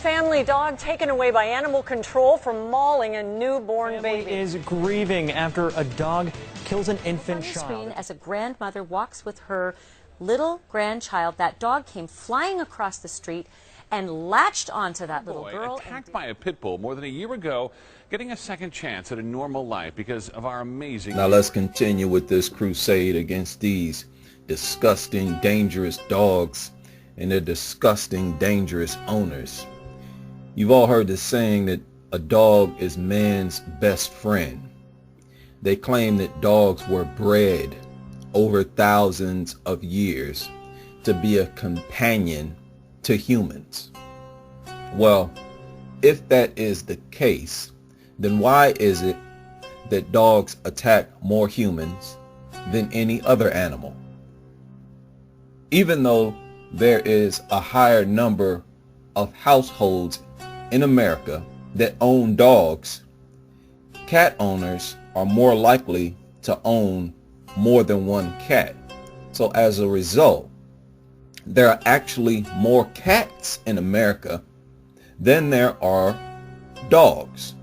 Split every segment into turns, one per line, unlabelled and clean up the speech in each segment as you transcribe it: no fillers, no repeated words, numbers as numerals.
family dog taken away by animal control for mauling a newborn baby.
Is grieving after a dog kills an infant child.
As a grandmother walks with her little grandchild, that dog came flying across the street and latched onto that little girl.
Attacked by a pit bull more than a year ago, getting a second chance at a normal life because of our amazing...
Now let's continue with this crusade against these disgusting, dangerous dogs and their disgusting, dangerous owners. You've all heard the saying that a dog is man's best friend. They claim that dogs were bred over thousands of years to be a companion to humans. Well, if that is the case, then why is it that dogs attack more humans than any other animal? Even though there is a higher number of households in America that own dogs, cat owners are more likely to own more than one cat. So as a result, there are actually more cats in America than there are dogs.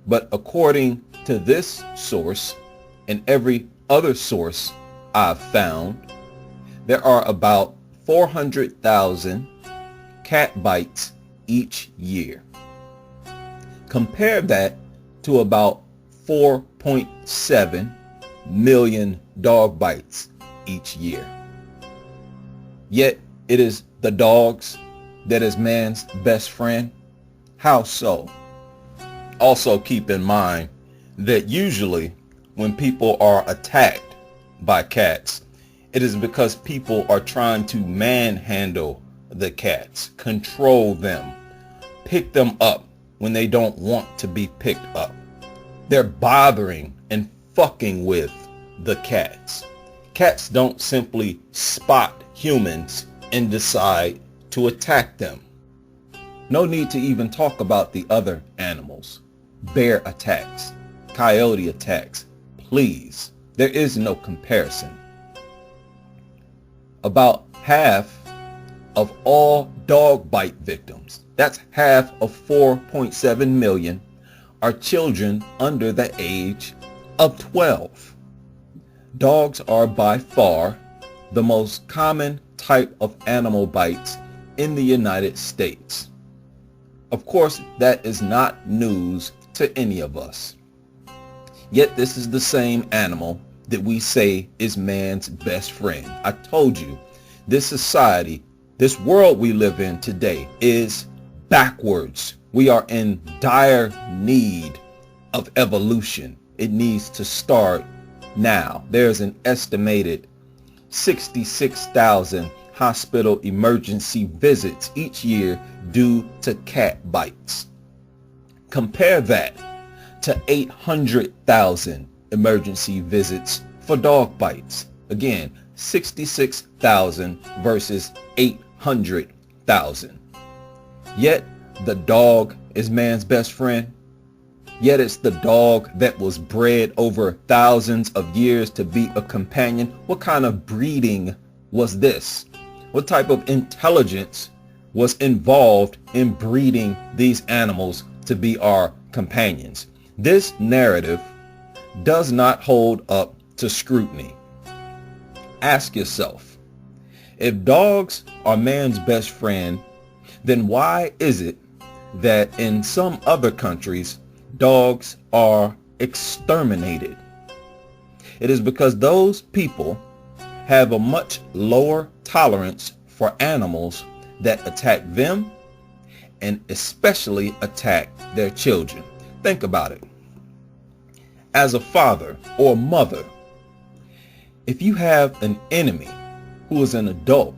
But according to this source and every other source I've found, there are about 400,000 cat bites each year. Compare that to about 4.7 million dog bites each year. Yet it is the dogs that is man's best friend. How so? Also keep in mind that usually when people are attacked by cats, it is because people are trying to manhandle the cats, control them, pick them up when they don't want to be picked up. They're bothering and fucking with the cats. Cats don't simply spot humans and decide to attack them. No need to even talk about the other animals. Bear attacks, coyote attacks, please. There is no comparison. About half of all dog bite victims, that's half of 4.7 million, are children under the age of 12. Dogs are by far the most common type of animal bites in the United States. Of course, that is not news to any of us. Yet this is the same animal that we say is man's best friend. I told you, this society, this world we live in today is backwards. We are in dire need of evolution. It needs to start now. There's an estimated 66,000 hospital emergency visits each year due to cat bites. Compare that to 800,000 emergency visits for dog bites. Again, 66,000 versus 800,000. Yet the dog is man's best friend. Yet it's the dog that was bred over thousands of years to be a companion. What kind of breeding was this? What type of intelligence was involved in breeding these animals to be our companions? This narrative does not hold up to scrutiny. Ask yourself, if dogs are man's best friend, then why is it that in some other countries dogs are exterminated? It is because those people have a much lower tolerance for animals that attack them and especially attack their children. Think about it. As a father or mother, if you have an enemy who is an adult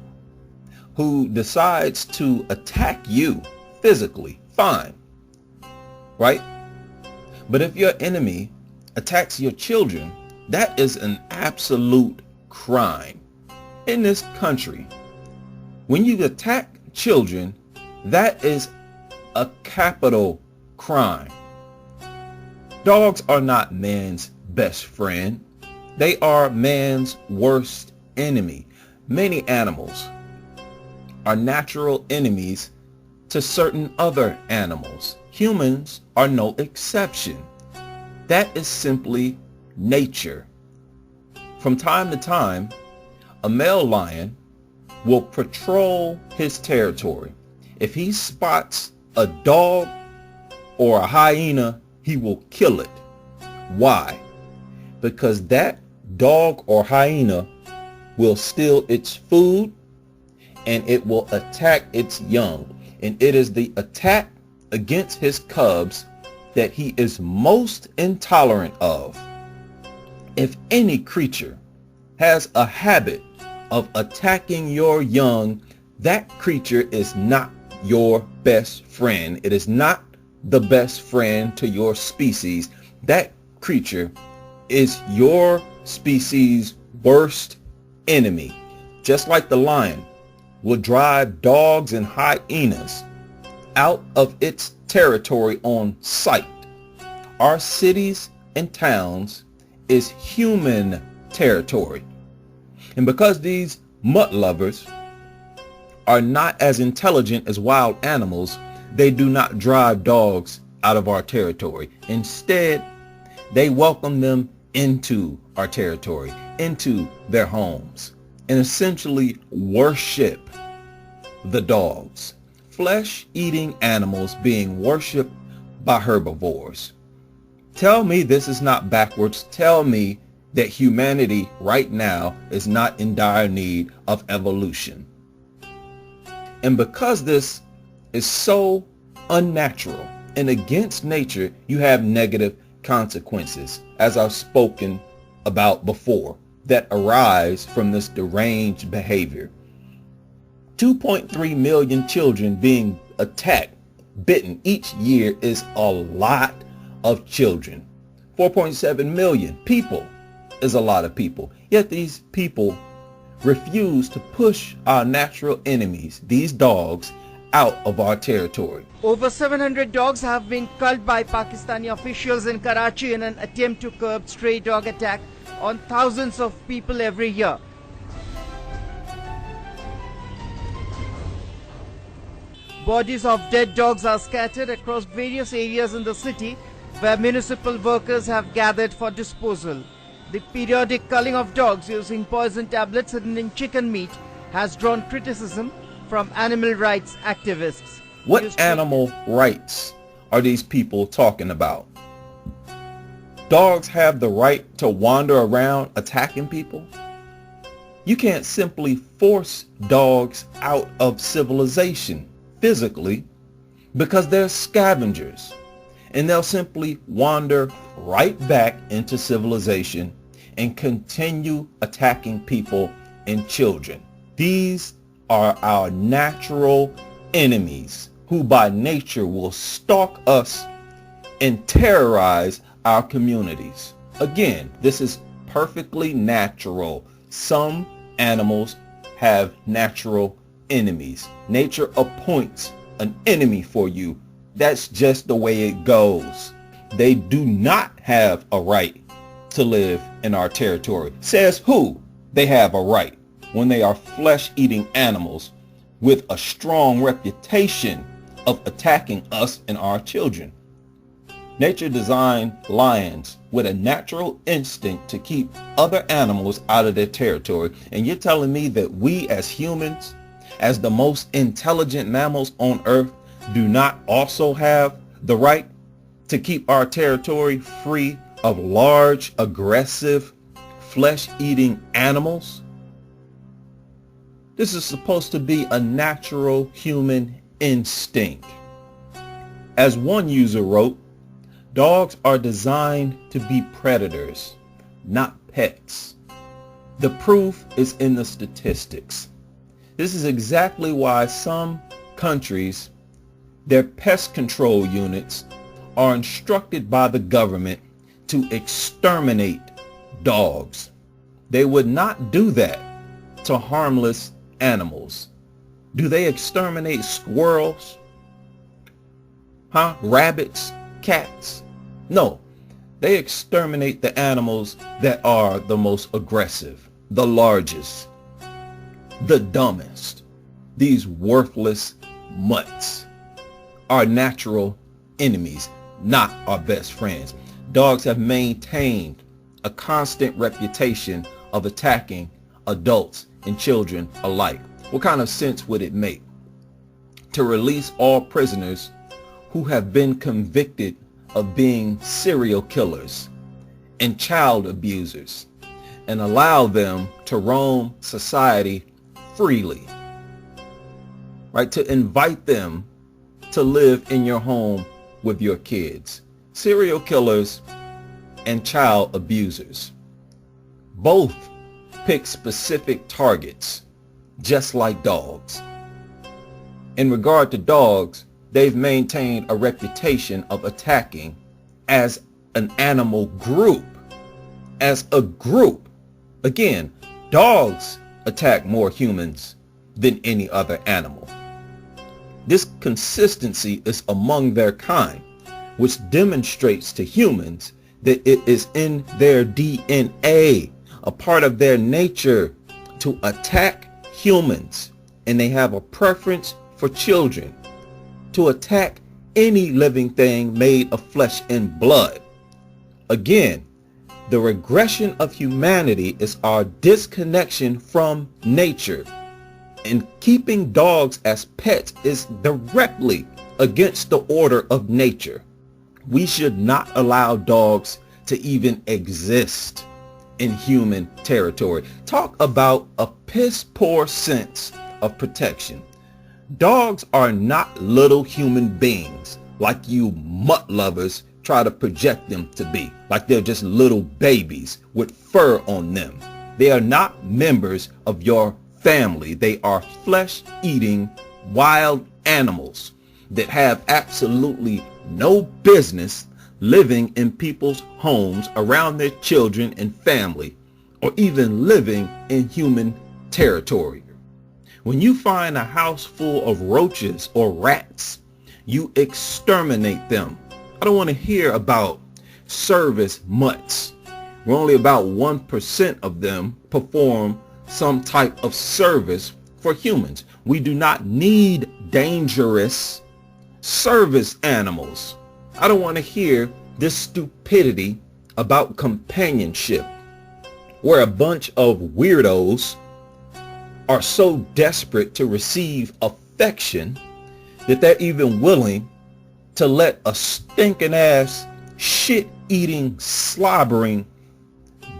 who decides to attack you physically, fine, right? But if your enemy attacks your children, that is an absolute crime. In this country, when you attack children, that is a capital crime. Dogs are not man's best friend. They are man's worst enemy. Many animals are natural enemies to certain other animals. Humans are no exception. That is simply nature. From time to time, a male lion will patrol his territory. If he spots a dog or a hyena, he will kill it. Why? Because that dog or hyena will steal its food and it will attack its young. And it is the attack against his cubs that he is most intolerant of. If any creature has a habit of attacking your young, that creature is not your best friend. It is not the best friend to your species. That creature is your species' worst enemy. Just like the lion will drive dogs and hyenas out of its territory on sight, our cities and towns is human territory. And because these mutt lovers are not as intelligent as wild animals, they do not drive dogs out of our territory. Instead, they welcome them into our territory, into their homes, and essentially worship the dogs. Flesh-eating animals being worshipped by herbivores. Tell me this is not backwards. Tell me that humanity right now is not in dire need of evolution. And because this is so unnatural and against nature, you have negative consequences, as I've spoken about before, that arise from this deranged behavior. 2.3 million children being attacked, bitten each year is a lot of children. 4.7 million people is a lot of people. Yet these people refuse to push our natural enemies, these dogs, out of our territory.
Over 700 dogs have been culled by Pakistani officials in Karachi in an attempt to curb stray dog attack on thousands of people every year. Bodies of dead dogs are scattered across various areas in the city where municipal workers have gathered for disposal. The periodic culling of dogs using poison tablets hidden in chicken meat has drawn criticism from animal rights activists.
What animal rights are these people talking about? Dogs have the right to wander around attacking people? You can't simply force dogs out of civilization physically because they're scavengers, and they'll simply wander right back into civilization and continue attacking people and children. These are our natural enemies who by nature will stalk us and terrorize our communities. Again, this is perfectly natural. Some animals have natural enemies. Nature appoints an enemy for you. That's just the way it goes. They do not have a right to live in our territory. Says who? They have a right when they are flesh-eating animals with a strong reputation of attacking us and our children. Nature designed lions with a natural instinct to keep other animals out of their territory. And you're telling me that we as humans, as the most intelligent mammals on earth, do not also have the right to keep our territory free of large, aggressive, flesh-eating animals? This is supposed to be a natural human instinct. As one user wrote, dogs are designed to be predators, not pets. The proof is in the statistics. This is exactly why some countries, their pest control units are instructed by the government to exterminate dogs. They would not do that to harmless animals. Do they exterminate squirrels? Rabbits? Cats? No. They exterminate the animals that are the most aggressive, the largest, the dumbest, these worthless mutts. our natural enemies, not our best friends. Dogs have maintained a constant reputation of attacking adults and children alike. What kind of sense would it make to release all prisoners who have been convicted of being serial killers and child abusers and allow them to roam society freely, right? To invite them to live in your home with your kids. Serial killers and child abusers both pick specific targets, just like dogs. In regard to dogs, they've maintained a reputation of attacking as an animal group. As a group. Again, dogs attack more humans than any other animal. This consistency is among their kind, which demonstrates to humans that it is in their DNA, a part of their nature, to attack humans, and they have a preference for children, to attack any living thing made of flesh and blood. Again, the regression of humanity is our disconnection from nature, and keeping dogs as pets is directly against the order of nature. We should not allow dogs to even exist in human territory. Talk about a piss poor sense of protection. Dogs are not little human beings like you mutt lovers try to project them to be, like they're just little babies with fur on them. They are not members of your family. They are flesh-eating wild animals that have absolutely no business living in people's homes around their children and family, or even living in human territory. When you find a house full of roaches or rats, you exterminate them. I don't want to hear about service mutts, where only about 1% of them perform some type of service for humans. We do not need dangerous service animals. I don't want to hear this stupidity about companionship, where a bunch of weirdos are so desperate to receive affection that they're even willing to let a stinking ass, shit-eating, slobbering,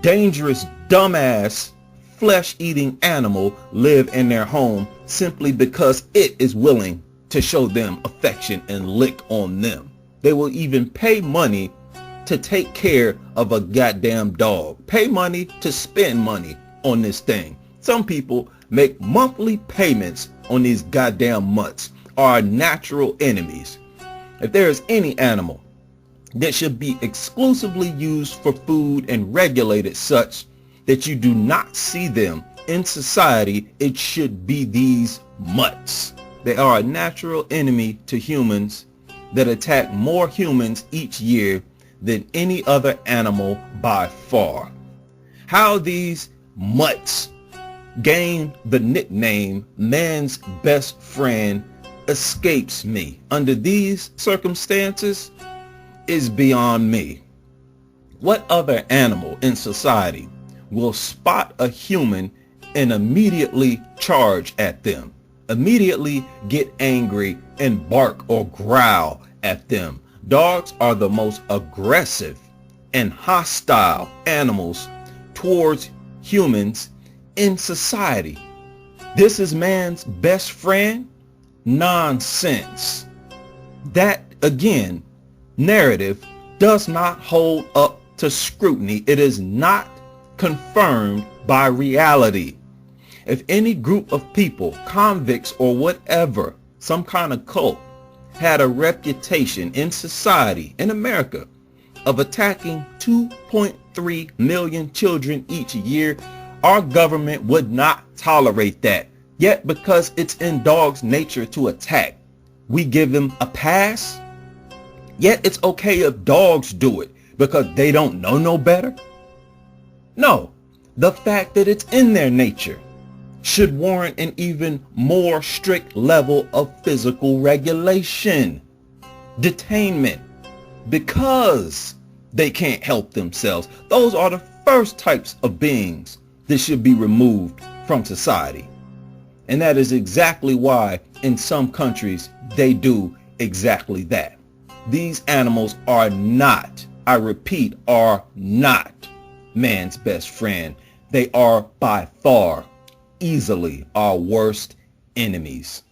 dangerous, dumbass, flesh-eating animal live in their home simply because it is willing to show them affection and lick on them. They will even pay money to take care of a goddamn dog. Pay money to spend money on this thing. Some people make monthly payments on these goddamn mutts, our natural enemies. If there is any animal that should be exclusively used for food and regulated such that you do not see them in society, it should be these mutts. They are a natural enemy to humans that attack more humans each year than any other animal by far. How these mutts gained the nickname man's best friend escapes me. Under these circumstances is beyond me. What other animal in society will spot a human and immediately charge at them, immediately get angry and bark or growl at them? Dogs are the most aggressive and hostile animals towards humans in society. This is man's best friend? Nonsense. That, again, narrative does not hold up to scrutiny. It is not confirmed by reality. If any group of people, convicts or whatever, some kind of cult, had a reputation in society, in America, of attacking 2.3 million children each year, our government would not tolerate that. Yet because it's in dogs' nature to attack, we give them a pass? Yet it's okay if dogs do it because they don't know no better? No, the fact that it's in their nature should warrant an even more strict level of physical regulation. detainment, because they can't help themselves. Those are the first types of beings that should be removed from society. And that is exactly why in some countries they do exactly that. These animals are not, I repeat, are not man's best friend. They are by far, easily our worst enemies.